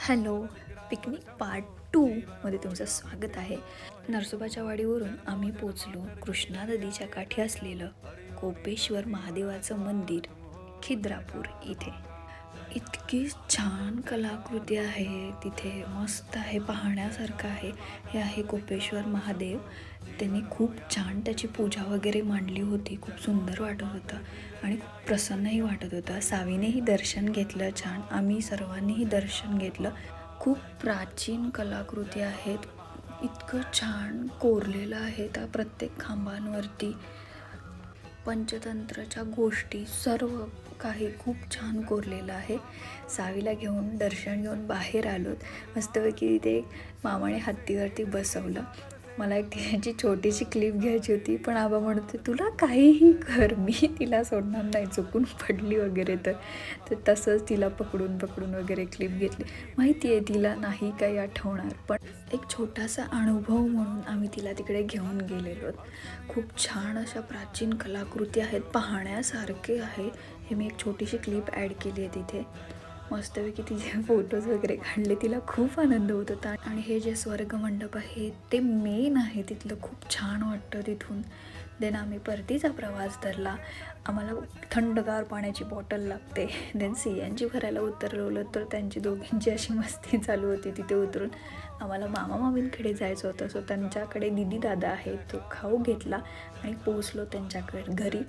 Hello, picnic part 2 मध्ये तुमचं स्वागत आहे. नरसोबाच्या वाडीवरून आम्ही पोचलो कृष्णा नदीच्या काठी असलेलं कोपेश्वर महादेवाचं मंदिर खिद्रापूर इथे. इतकी छान कलाकृती आहे तिथे, मस्त आहे, पाहण्यासारखं आहे. हे आहे कोपेश्वर महादेव. त्यांनी खूप छान त्याची पूजा वगैरे मांडली होती. खूप सुंदर वाटत होतं आणि खूप प्रसन्नही वाटत होतं. सावीनेही दर्शन घेतलं छान, आम्ही सर्वांनीही दर्शन घेतलं. खूप प्राचीन कलाकृती आहेत. इतकं छान कोरलेलं आहे त्या प्रत्येक खांबांवरती. पंचतंत्राच्या गोष्टी सर्व काही खूप छान कोरलेलं आहे. सावीला घेऊन दर्शन घेऊन बाहेर आलोत. मस्तपैकी तिथे मामाने हत्तीवरती बसवलं. मला एक त्याची छोटीशी क्लिप घ्यायची होती, पण आबा म्हणते तुला काहीही कर, मी तिला सोडणार नाही, चुकून पडली वगैरे तर तसंच तिला पकडून वगैरे क्लिप घेतली. माहिती आहे तिला नाही काही आठवणार, पण एक छोटासा अनुभव म्हणून आम्ही तिला तिकडे घेऊन गेलेलो. खूप छान अशा प्राचीन कलाकृती आहेत, पाहण्यासारखे आहे. हे मी एक छोटीशी क्लिप ॲड केली आहे तिथे. मस्तपैकी तिचे फोटोज वगैरे काढले. तिला खूप आनंद होत होता. आणि हे जे स्वर्गमंडप आहे ते मेन आहे तिथलं, खूप छान वाटतं तिथून. देन आम्ही परतीचा प्रवास धरला. आम्हाला थंडगार पाण्याची बॉटल लागते. देन CNG भरायला उतरवलं तर त्यांची दोघींची अशी मस्ती चालू होती तिथे उतरून. आम्हाला मामा मामींकडे जायचं होतं, सो त्यांच्याकडे दिदी दादा आहे, तो खाऊ घेतला आणि पोचलो त्यांच्याकडे घरी.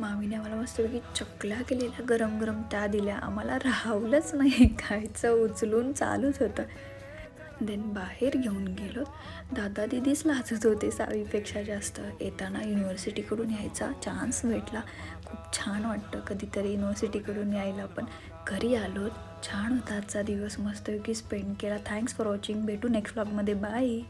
मामीने आम्हाला मस्तपैकी चकल्या केलेल्या गरम गरम त्या दिल्या. आम्हाला राहवलंच नाही, खायचं उचलून चालूच होतं. देन बाहेर घेऊन गेलो. दादा दीदीच लाजत होते सावीपेक्षा जास्त. येताना युनिव्हर्सिटीकडून यायचा चान्स भेटला. खूप छान वाटतं कधीतरी युनिव्हर्सिटीकडून यायला. पण घरी आलो, छान होता आजचा दिवस, मस्तपैकी स्पेंड केला. Thanks for watching. भेटू नेक्स्ट व्लॉगमध्ये. बाय.